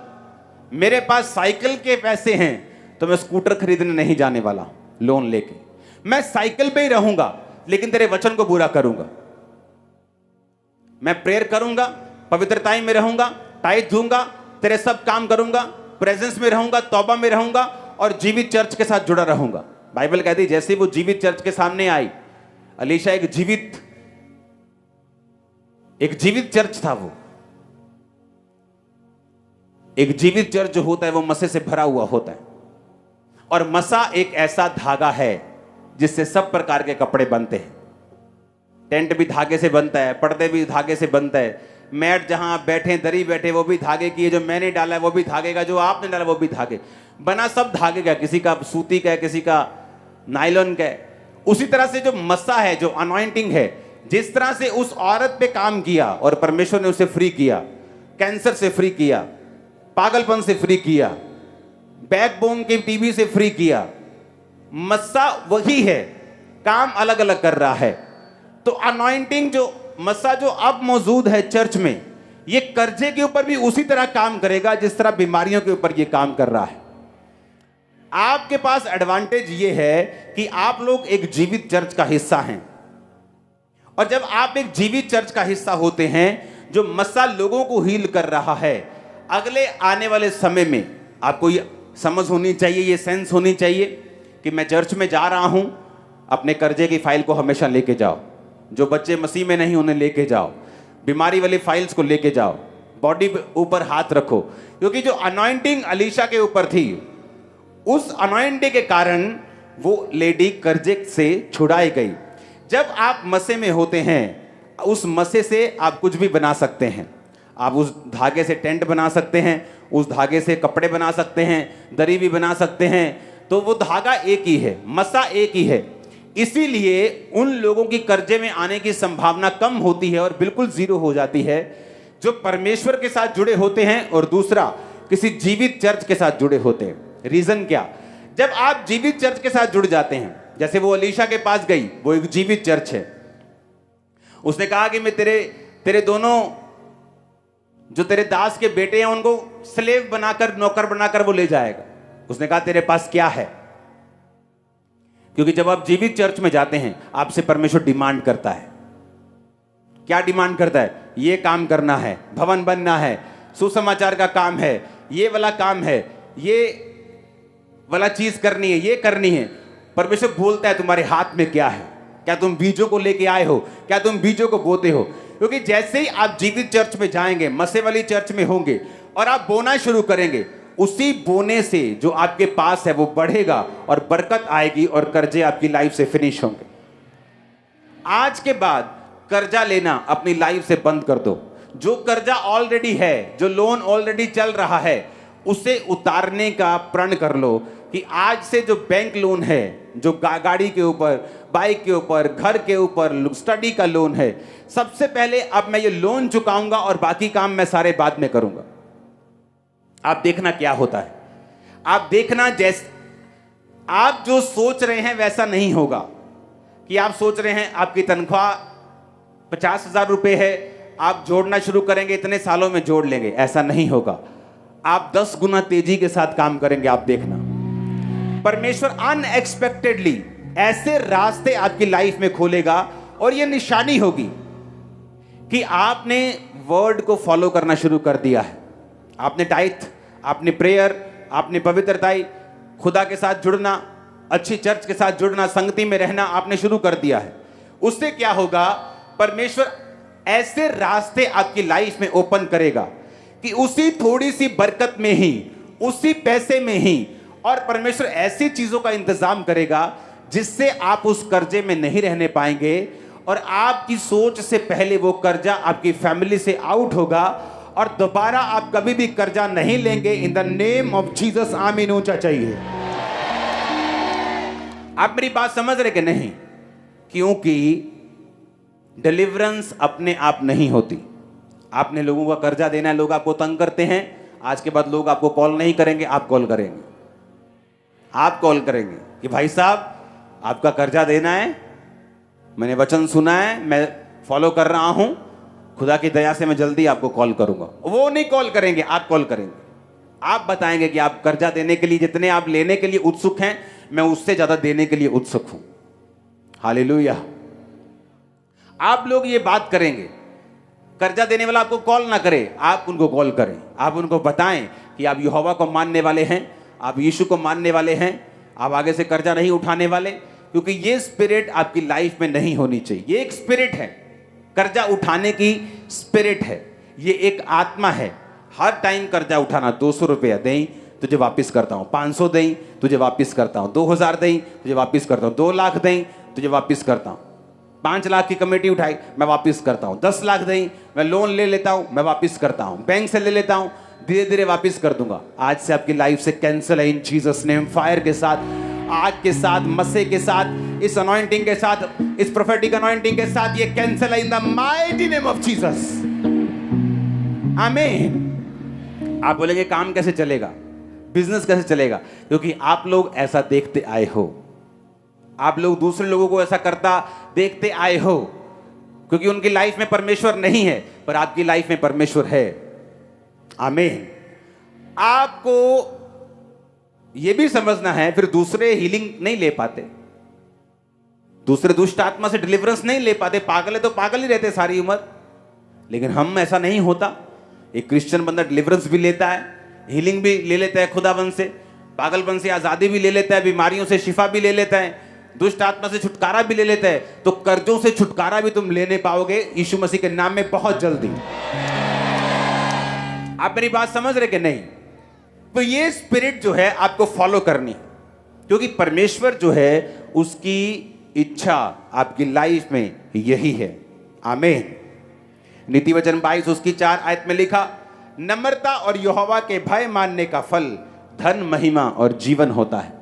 मेरे पास साइकिल के पैसे हैं, तो मैं स्कूटर खरीदने नहीं जाने वाला लोन लेके, मैं साइकिल पे ही रहूंगा, लेकिन तेरे वचन को पूरा करूंगा, मैं प्रेयर करूंगा, पवित्रताई में रहूंगा, टाइट दूंगा, तेरे सब काम करूंगा, प्रेजेंस में रहूंगा, तौबा में रहूंगा, और जीवित चर्च के साथ जुड़ा रहूंगा। बाइबल कहती है जैसे वो जीवित चर्च के सामने आई, अलीशा एक जीवित चर्च था। वो एक जीवित चर्च जो होता है वो मसे से भरा हुआ होता है, और मसा एक ऐसा धागा है जिससे सब प्रकार के कपड़े बनते हैं। टेंट भी धागे से बनता है, पर्दे भी धागे से बनता है, मैट जहां आप बैठे, दरी बैठे, वो भी धागे की है, जो मैंने डाला है वो भी धागे का, जो आपने डाला वो भी धागे बना, सब धागे का, किसी का सूती का है, किसी का नायलॉन का है। उसी तरह से जो मसा है, जो अनॉइंटिंग है, जिस तरह से उस औरत पे काम किया और परमेश्वर ने उसे फ्री किया, कैंसर से फ्री किया, पागलपन से फ्री किया, बैकबोन के टीबी से फ्री किया, मस्सा वही है, काम अलग अलग कर रहा है। तो अनॉइंटिंग जो मस्सा जो अब मौजूद है चर्च में, ये कर्जे के ऊपर भी उसी तरह काम करेगा जिस तरह बीमारियों के ऊपर ये काम कर रहा है। आपके पास एडवांटेज ये है कि आप लोग एक जीवित चर्च का हिस्सा हैं, और जब आप एक जीवित चर्च का हिस्सा होते हैं जो मस्सा लोगों को हील कर रहा है, अगले आने वाले समय में आपको ये समझ होनी चाहिए, ये सेंस होनी चाहिए कि मैं चर्च में जा रहा हूं, अपने कर्जे की फाइल को हमेशा लेके जाओ, जो बच्चे मसीह में नहीं उन्हें लेके जाओ, बीमारी वाली फाइल्स को लेके जाओ, बॉडी पे ऊपर हाथ रखो, क्योंकि जो अनॉइंटिंग अलीशा के ऊपर थी, उस अनॉइंटिंग के कारण वो लेडी कर्जे से छुड़ाई गई। जब आप मसे में होते हैं, उस मसे से आप कुछ भी बना सकते हैं। आप उस धागे से टेंट बना सकते हैं, उस धागे से कपड़े बना सकते हैं, दरी भी बना सकते हैं। तो वो धागा एक ही है, मसा एक ही है। इसीलिए उन लोगों की कर्जे में आने की संभावना कम होती है और बिल्कुल जीरो हो जाती है जो परमेश्वर के साथ जुड़े होते हैं, और दूसरा किसी जीवित चर्च के साथ जुड़े होते हैं। रीजन क्या? जब आप जीवित चर्च के साथ जुड़ जाते हैं, जैसे वो अलीशा के पास गई, वो एक जीवित चर्च है, उसने कहा कि मैं तेरे दोनों जो तेरे दास के बेटे हैं उनको स्लेव बनाकर, नौकर बनाकर वो ले जाएगा। उसने कहा तेरे पास क्या है? क्योंकि जब आप जीवित चर्च में जाते हैं, आपसे परमेश्वर डिमांड करता है। क्या डिमांड करता है? ये काम करना है, भवन बनना है, सुसमाचार का काम है, ये वाला काम है, ये वाला चीज करनी है, ये करनी है। परमेश्वर बोलता है तुम्हारे हाथ में क्या है? क्या तुम बीजों को लेके आए हो? क्या तुम बीजों को बोते हो? क्योंकि जैसे ही आप जीवित चर्च में जाएंगे, मसे वाली चर्च में होंगे और आप बोना शुरू करेंगे, उसी बोने से जो आपके पास है वो बढ़ेगा और बरकत आएगी और कर्जे आपकी लाइफ से फिनिश होंगे। आज के बाद कर्जा लेना अपनी लाइफ से बंद कर दो। जो कर्जा ऑलरेडी है, जो लोन ऑलरेडी चल रहा है, उसे उतारने का प्रण कर लो कि आज से जो बैंक लोन है, जो गाड़ी के ऊपर, बाइक के ऊपर, घर के ऊपर, स्टडी का लोन है, सबसे पहले अब मैं ये लोन चुकाऊंगा और बाकी काम मैं सारे बाद में करूंगा। आप देखना क्या होता है। आप देखना, जैसे आप जो सोच रहे हैं वैसा नहीं होगा कि आप सोच रहे हैं आपकी तनख्वाह 50,000 रुपए है, आप जोड़ना शुरू करेंगे, इतने सालों में जोड़ लेंगे। ऐसा नहीं होगा। आप 10 गुना तेजी के साथ काम करेंगे। आप देखना, परमेश्वर अनएक्सपेक्टेडली ऐसे रास्ते आपकी लाइफ में खोलेगा, और यह निशानी होगी कि आपने वर्ड को फॉलो करना शुरू कर दिया है। आपने टाइथ, आपने प्रेयर, आपने पवित्रताई, खुदा के साथ जुड़ना, अच्छी चर्च के साथ जुड़ना, संगति में रहना आपने शुरू कर दिया है। उससे क्या होगा, परमेश्वर ऐसे रास्ते आपकी लाइफ में ओपन करेगा कि उसी थोड़ी सी बरकत में ही, उसी पैसे में ही, और परमेश्वर ऐसी चीजों का इंतजाम करेगा जिससे आप उस कर्जे में नहीं रहने पाएंगे, और आपकी सोच से पहले वो कर्जा आपकी फैमिली से आउट होगा और दोबारा आप कभी भी कर्जा नहीं लेंगे। In the name of Jesus, आमीन ऊंचा चाहिए। आप मेरी बात समझ रहे कि नहीं? क्योंकि डिलीवरेंस अपने आप नहीं होती। आपने लोगों का कर्जा देना है, लोग आपको तंग करते हैं, आज के बाद लोग आपको कॉल नहीं करेंगे, आप कॉल करेंगे। आप कॉल करेंगे कि भाई साहब आपका कर्जा देना है, मैंने वचन सुना है, मैं फॉलो कर रहा हूं, खुदा की दया से मैं जल्दी आपको कॉल करूंगा। वो नहीं कॉल करेंगे, आप कॉल करेंगे। आप बताएंगे कि आप कर्जा देने के लिए, जितने आप लेने के लिए उत्सुक हैं, मैं उससे ज्यादा देने के लिए उत्सुक हूं। हालेलुया। आप लोग ये बात करेंगे, कर्जा देने वाला आपको कॉल ना करे, आप उनको कॉल करें, आप उनको बताएं कि आप यहोवा को मानने वाले हैं, आप यीशु को मानने वाले हैं, आप आगे से कर्जा नहीं उठाने वाले, क्योंकि ये स्पिरिट आपकी लाइफ में नहीं होनी चाहिए। ये एक स्पिरिट है, कर्जा उठाने की स्पिरिट है, ये एक आत्मा है। हर टाइम कर्जा उठाना, 200 रुपया दें तुझे वापस करता हूं, 500 दें तुझे वापस करता हूं, 2000 दें तुझे वापस करता हूं, 2 लाख दें तुझे वापस करता हूं, 5 लाख की कमेटी उठाई मैं वापस करता हूं, 10 लाख दें मैं लोन ले लेता हूं, मैं वापस करता हूं, बैंक से ले लेता हूं, धीरे धीरे वापस कर दूंगा। आज से आपकी लाइफ से कैंसिल है इन जीसस नेम। फायर के साथ, आग के साथ, मसे के साथ, इस अनॉइंटिंग के साथ, इस प्रोफेटिक अनॉइंटिंग के साथ ये कैंसिल है in the mighty name of Jesus. आमीन। आप बोलेंगे काम कैसे चलेगा, बिजनेस कैसे चलेगा? क्योंकि आप लोग ऐसा देखते आए हो, आप लोग दूसरे लोगों को ऐसा करता देखते आए हो, क्योंकि उनकी लाइफ में परमेश्वर नहीं है, पर आपकी लाइफ में परमेश्वर है। आमीन। आपको यह भी समझना है, फिर दूसरे हीलिंग नहीं ले पाते, दूसरे दुष्ट आत्मा से डिलीवरेंस नहीं ले पाते। पागल है तो पागल ही रहते सारी उम्र, लेकिन हम ऐसा नहीं होता। एक क्रिश्चियन बंदा डिलीवरेंस भी लेता है, हीलिंग भी ले लेता है, खुदावन से, पागलपन से आजादी भी ले लेता है, बीमारियों से शिफा भी ले लेता है, दुष्ट आत्मा से छुटकारा भी ले लेता है। तो कर्जों से छुटकारा भी तुम लेने पाओगे यीशु मसीह के नाम में बहुत जल्दी। आप मेरी बात समझ रहे कि नहीं? तो ये स्पिरिट जो है आपको फॉलो करनी, क्योंकि परमेश्वर जो है उसकी इच्छा आपकी लाइफ में यही है। आमीन। नीति वचन 22 उसकी 4 आयत में लिखा, नम्रता और यहोवा के भय मानने का फल धन, महिमा और जीवन होता है।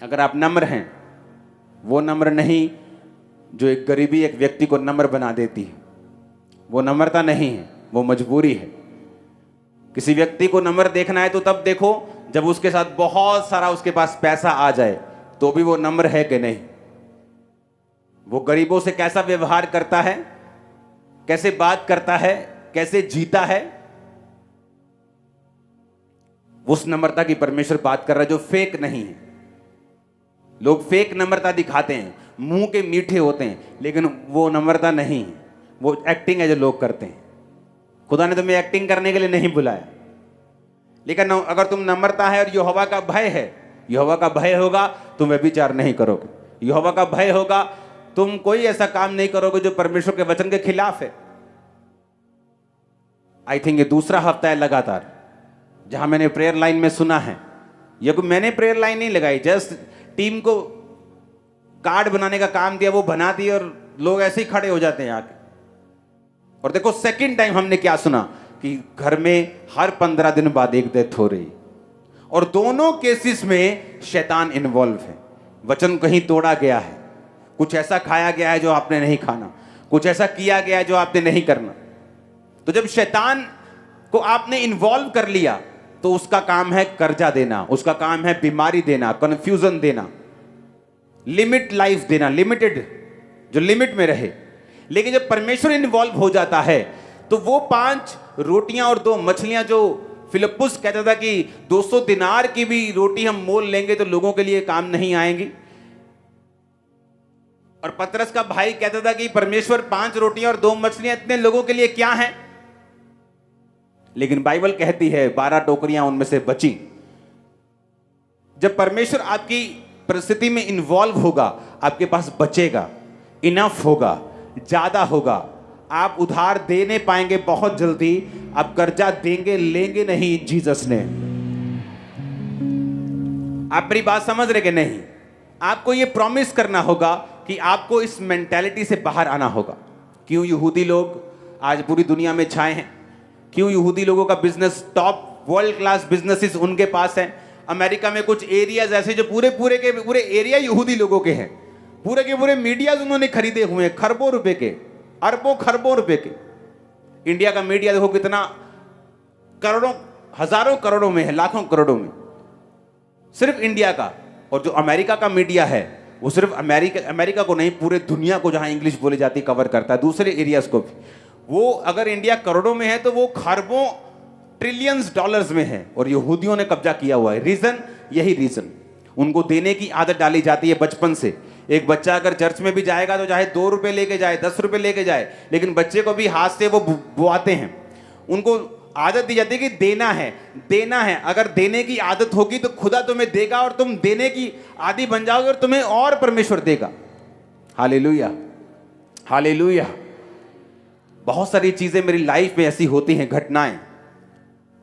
अगर आप नम्र हैं, वो नम्र नहीं जो एक गरीबी एक व्यक्ति को नम्र बना देती है, वो नम्रता नहीं है, वो मजबूरी है। किसी व्यक्ति को नम्र देखना है तो तब देखो जब उसके साथ बहुत सारा उसके पास पैसा आ जाए, तो भी वो नम्र है कि नहीं। वो गरीबों से कैसा व्यवहार करता है, कैसे बात करता है, कैसे जीता है, उस नम्रता की परमेश्वर बात कर रहा है, जो फेक नहीं है। लोग फेक नम्रता दिखाते हैं, मुंह के मीठे होते हैं, लेकिन वो नम्रता नहीं है, वो एक्टिंग है जो लोग करते हैं। खुदा ने तुम्हें एक्टिंग करने के लिए नहीं बुलाया, लेकिन अगर तुम नम्रता है और यहोवा का भय है, यहोवा का भय होगा तुम व्यभिचार नहीं करोगे, यहोवा का भय होगा तुम कोई ऐसा काम नहीं करोगे जो परमेश्वर के वचन के खिलाफ है। आई थिंक ये दूसरा हफ्ता है लगातार जहां मैंने प्रेयर लाइन में सुना है। ये कोई मैंने प्रेयर लाइन नहीं लगाई, जस्ट टीम को कार्ड बनाने का काम दिया, वो बना दिए और लोग ऐसे ही खड़े हो जाते हैं आके। और देखो सेकंड टाइम हमने क्या सुना कि घर में हर 15 दिन बाद एक डेथ हो रही, और दोनों केसेस में शैतान इन्वॉल्व है। वचन कहीं तोड़ा गया है, कुछ ऐसा खाया गया है जो आपने नहीं खाना, कुछ ऐसा किया गया है जो आपने नहीं करना। तो जब शैतान को आपने इन्वॉल्व कर लिया तो उसका काम है कर्जा देना, उसका काम है बीमारी देना, कंफ्यूजन देना, लिमिट लाइफ देना, लिमिटेड, जो लिमिट में रहे। लेकिन जब परमेश्वर इन्वॉल्व हो जाता है तो वो 5 रोटियां और 2 मछलियां जो फिलिप्पुस कहता था कि 200 दिनार की भी रोटी हम मोल लेंगे तो लोगों के लिए काम नहीं आएंगी, और पतरस का भाई कहता था कि परमेश्वर 5 रोटियां और 2 मछलियां इतने लोगों के लिए क्या हैं। लेकिन बाइबल कहती है 12 टोकरियां उनमें से बची। जब परमेश्वर आपकी परिस्थिति में इन्वॉल्व होगा, आपके पास बचेगा। इनफ होगा, ज्यादा होगा। आप उधार दे नहीं पाएंगे बहुत जल्दी, आप कर्जा देंगे लेंगे नहीं जीसस ने। आप मेरी बात समझ रहे कि नहीं? आपको ये प्रॉमिस करना होगा कि आपको इस मेंटालिटी से बाहर आना होगा। क्यों यहूदी लोग आज पूरी दुनिया में छाए हैं? क्यों यहूदी लोगों का business, top world class businesses उनके पास हैं? अमेरिका में कुछ एरियाज ऐसे जो पूरे के पूरे एरिया यहूदी लोगों के हैं, पूरे के पूरे मीडियाज उन्होंने खरीदे हुए हैं, खरबों रुपए के, अरबों खरबों रुपए के। इंडिया का मीडिया देखो कितना, करोड़ों, हजारों करोड़ों में है, लाखों करोड़ों में सिर्फ इंडिया का। और जो अमेरिका का मीडिया है वो सिर्फ अमेरिका को नहीं, पूरे दुनिया को जहां इंग्लिश बोली जाती कवर करता है, दूसरे एरियाज को भी। वो अगर इंडिया करोड़ों में है तो वो खरबों ट्रिलियंस डॉलर्स में है, और यहूदियों ने कब्जा किया हुआ है। रीजन, यही रीजन, उनको देने की आदत डाली जाती है बचपन से। एक बच्चा अगर चर्च में भी जाएगा तो चाहे 2 रुपए लेके जाए, 10 रुपए लेके जाए, लेकिन बच्चे को भी हाथ से वो बुआते हैं। उनको आदत दी जाती है कि देना है, देना है। अगर देने की आदत होगी तो खुदा तुम्हें देगा, और तुम देने की आदी बन जाओगे और तुम्हें और परमेश्वर देगा। Hallelujah, hallelujah. बहुत सारी चीजें मेरी लाइफ में ऐसी होती हैं, घटनाएं।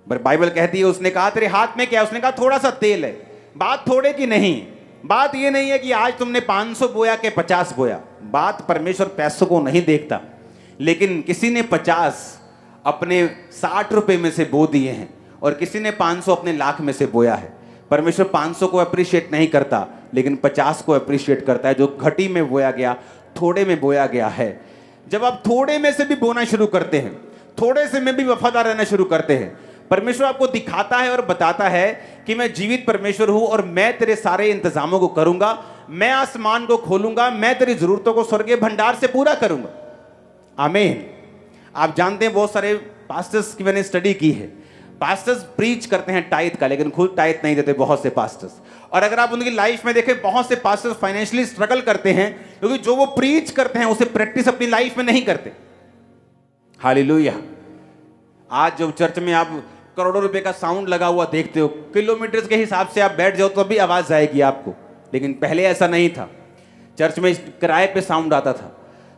पर बाइबल कहती है, उसने कहा तेरे हाथ में क्या? उसने कहा थोड़ा सा तेल है। बात थोड़े की नहीं, बात ये नहीं है कि आज तुमने 500 बोया के 50 बोया। बात, परमेश्वर पैसों को नहीं देखता, लेकिन किसी ने 50 अपने 60 रुपए में से बो दिए हैं, और किसी ने 500 अपने लाख में से बोया है। परमेश्वर 500 को अप्रिशिएट नहीं करता, लेकिन 50 को अप्रिशिएट करता है, जो घटी में बोया गया, थोड़े में बोया गया है। जब आप थोड़े में से भी बोना शुरू करते हैं, थोड़े से में भी वफादार रहना शुरू करते हैं, परमेश्वर आपको दिखाता है और बताता है कि मैं जीवित परमेश्वर हूं, और मैं तेरे सारे इंतजामों को करूंगा। मैं आसमान को खोलूंगा, मैं तेरी जरूरतों को स्वर्गीय भंडार से पूरा करूंगा। आमीन। आप जानते हैं, बहुत सारे पास्टर्स की मैंने स्टडी की है, पास्टर्स प्रीच करते हैं टाइथ का, लेकिन खुद टाइथ नहीं देते बहुत से पास्टर्स। और अगर आप उनकी लाइफ में देखें, बहुत से पास्टर्स फाइनेंशियली स्ट्रगल करते हैं, क्योंकि जो वो प्रीच करते हैं उसे प्रैक्टिस अपनी लाइफ में नहीं करते। हालेलुया। आज जो चर्च में आप करोड़ों रुपए का साउंड लगा हुआ देखते हो, किलोमीटर के हिसाब से आप बैठ जाओ तो भी आवाज आएगी आपको, लेकिन पहले ऐसा नहीं था। चर्च में किराए पे साउंड आता था,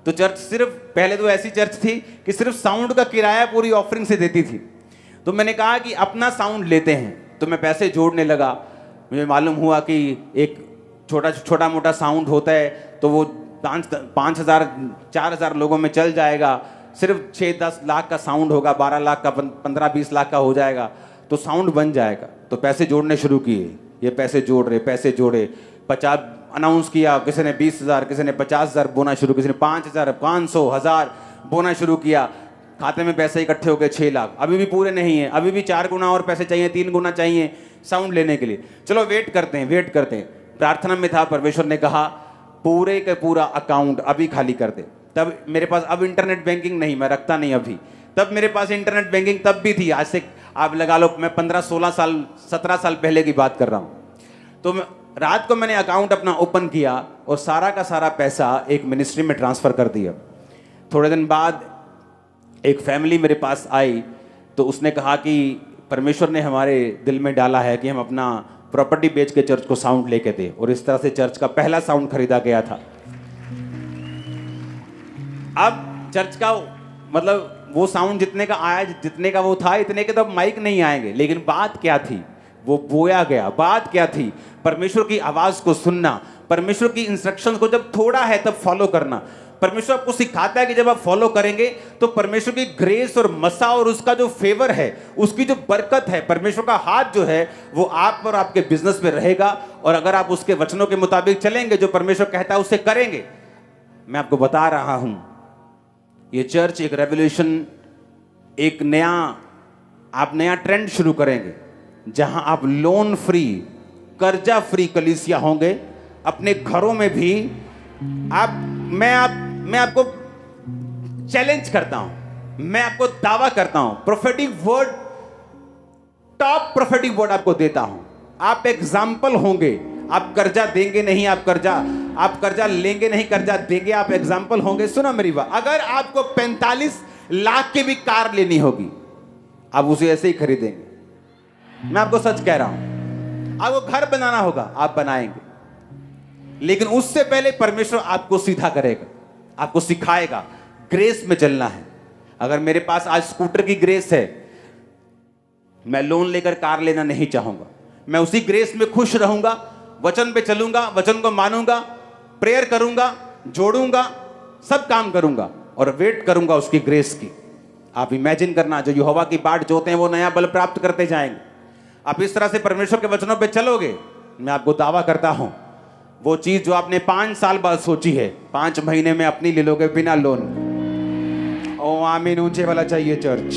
तो चर्च सिर्फ, पहले तो ऐसी चर्च थी कि सिर्फ साउंड का किराया पूरी ऑफरिंग से देती थी। तो मैंने कहा कि अपना साउंड लेते हैं, तो मैं पैसे जोड़ने लगा। मुझे मालूम हुआ कि एक छोटा मोटा साउंड होता है तो वो 5,000 4,000 लोगों में चल जाएगा। सिर्फ 6-10 लाख का साउंड होगा, 12 लाख का, 15-20 लाख का हो जाएगा, तो साउंड बन जाएगा। तो पैसे जोड़ने शुरू किए, ये पैसे जोड़ रहे, पैसे जोड़े, 50 अनाउंस किया, किसी ने 20,000, किसी ने 50,000 बोना शुरू, किसी ने 5,000, 500, 1,000 बोना शुरू किया। खाते में पैसे इकट्ठे हो गए 6 लाख। अभी भी पूरे नहीं है, अभी भी 4 गुना और पैसे चाहिए, 3 गुना चाहिए साउंड लेने के लिए। चलो वेट करते हैं, वेट करते हैं। प्रार्थना में था, परमेश्वर ने कहा पूरे का पूरा अकाउंट अभी खाली कर दे। तब मेरे पास, अब इंटरनेट बैंकिंग नहीं, मैं रखता नहीं अभी, तब मेरे पास इंटरनेट बैंकिंग तब भी थी। आज से आप लगा लो, मैं 15-16 साल 17 साल पहले की बात कर रहा हूँ। तो रात को मैंने अकाउंट अपना ओपन किया और सारा का सारा पैसा एक मिनिस्ट्री में ट्रांसफ़र कर दिया। थोड़े दिन बाद एक फैमिली मेरे पास आई, तो उसने कहा कि परमेश्वर ने हमारे दिल में डाला है कि हम अपना प्रॉपर्टी बेच के चर्च को साउंड लेके दें, और इस तरह से चर्च का पहला साउंड खरीदा गया था। अब चर्च का मतलब वो साउंड जितने का आया, जितने का वो था, इतने के तो माइक नहीं आएंगे, लेकिन बात क्या थी, वो बोया गया। बात क्या थी, परमेश्वर की आवाज को सुनना, परमेश्वर की इंस्ट्रक्शंस को जब थोड़ा है तब फॉलो करना। परमेश्वर आपको सिखाता है कि जब आप फॉलो करेंगे तो परमेश्वर की ग्रेस और मसा और उसका जो फेवर है, उसकी जो बरकत है, परमेश्वर का हाथ जो है वो आप पर, आपके बिजनेस में रहेगा। और अगर आप उसके वचनों के मुताबिक चलेंगे, जो परमेश्वर कहता है उसे करेंगे। मैं आपको बता रहा हूं, ये चर्च एक रेवोल्यूशन, एक नया ट्रेंड शुरू करेंगे, जहां आप लोन फ्री, कर्जा फ्री कलीसिया होंगे। अपने घरों में भी मैं आपको चैलेंज करता हूं, मैं आपको दावा करता हूं, prophetic word, top prophetic word आपको देता हूं। आप एग्जाम्पल होंगे। आप कर्जा देंगे नहीं, आप कर्जा लेंगे नहीं, कर्जा देंगे, आप एग्जाम्पल होंगे। सुनो मेरी बात, अगर आपको 45 लाख की भी कार लेनी होगी, आप उसे ऐसे ही खरीदेंगे। मैं आपको सच कह रहा हूं। आपको घर बनाना होगा, आप बनाएंगे, लेकिन उससे पहले परमेश्वर आपको सीधा करेगा। आपको सिखाएगा। ग्रेस में चलना है। अगर मेरे पास आज स्कूटर की ग्रेस है, मैं लोन लेकर कार लेना नहीं चाहूंगा। मैं उसी ग्रेस में खुश रहूंगा, वचन पे चलूंगा, वचन को मानूंगा, प्रेयर करूंगा, जोड़ूंगा, सब काम करूंगा और वेट करूंगा उसकी ग्रेस की। आप इमेजिन करना, जो यहोवा की बाट जोते हैं वो नया बल प्राप्त करते जाएंगे। आप इस तरह से परमेश्वर के वचनों पे चलोगे, मैं आपको दावा करता हूं, वो चीज जो आपने 5 साल बाद सोची है, 5 महीने में अपनी ले लोगे बिना लोन। ओ आमीन ऊंचे वाला चाहिए चर्च।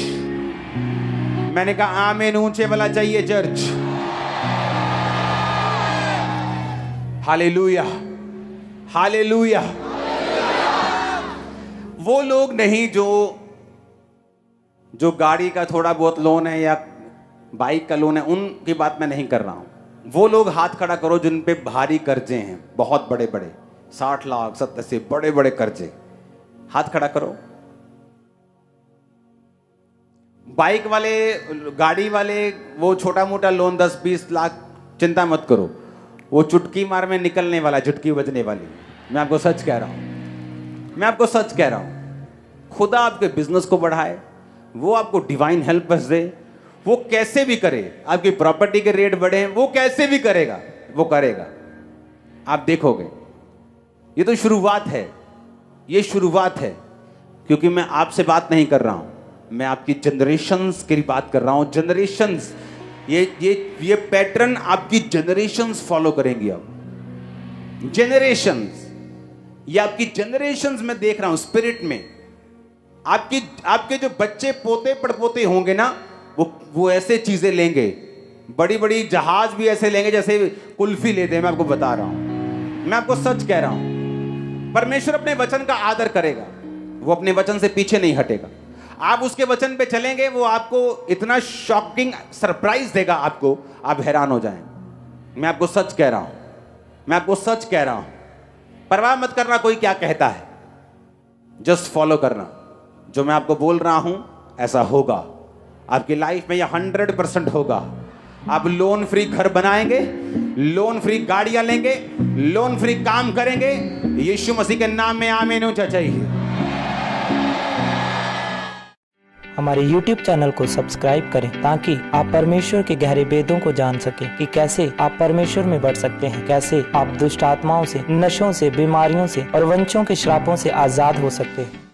मैंने कहा आमीन ऊंचे वाला चाहिए चर्च। Hallelujah, hallelujah. वो लोग नहीं जो गाड़ी का थोड़ा बहुत लोन है या बाइक का लोन है, उनकी बात मैं नहीं कर रहा हूं। वो लोग हाथ खड़ा करो जिन पे भारी कर्जे हैं, बहुत बड़े बड़े, 60 लाख 70 से बड़े बड़े कर्जे, हाथ खड़ा करो। बाइक वाले, गाड़ी वाले, वो छोटा मोटा लोन 10-20 लाख, चिंता मत करो, वो चुटकी मार में निकलने वाला, चुटकी बजने वाली। मैं आपको सच कह रहा हूं, मैं आपको सच कह रहा हूं। खुदा आपके बिजनेस को बढ़ाए, वो आपको डिवाइन हेल्प दे, वो कैसे भी करे। आपकी प्रॉपर्टी के रेट बढ़े, वो कैसे भी करेगा, वो करेगा। आप देखोगे। ये तो शुरुआत है, ये शुरुआत है। क्योंकि मैं आपसे बात नहीं कर रहा हूं, मैं आपकी जनरेशंस की बात कर रहा हूं। जनरेशंस, ये पैटर्न आपकी जनरेशंस फॉलो करेंगी। अब जनरेशंस, ये आपकी जनरेशंस में देख रहा हूं स्पिरिट में। आपके जो बच्चे पोते पड़पोते होंगे ना, वो ऐसे चीजें लेंगे, बड़ी बड़ी जहाज भी ऐसे लेंगे जैसे कुल्फी लेते हैं। मैं आपको बता रहा हूं, मैं आपको सच कह रहा हूं। परमेश्वर अपने वचन का आदर करेगा, वो अपने वचन से पीछे नहीं हटेगा। आप उसके वचन पे चलेंगे, वो आपको इतना शॉकिंग सरप्राइज देगा, आपको, आप हैरान हो जाएं। मैं आपको सच कह रहा हूं, मैं आपको सच कह रहा हूं। परवाह मत करना कोई क्या कहता है, जस्ट फॉलो करना। जो मैं आपको बोल रहा हूं ऐसा होगा आपकी लाइफ में, यह 100% होगा। आप लोन फ्री घर बनाएंगे, लोन फ्री गाड़ियां लेंगे, लोन फ्री काम करेंगे। यीशु मसीह के नाम में आमीन ऊंचा चाहिए। हमारे YouTube चैनल को सब्सक्राइब करें ताकि आप परमेश्वर के गहरे भेदों को जान सकें कि कैसे आप परमेश्वर में बढ़ सकते हैं, कैसे आप दुष्ट आत्माओं से, नशों से, बीमारियों से और वंशों के श्रापों से आजाद हो सकते हैं।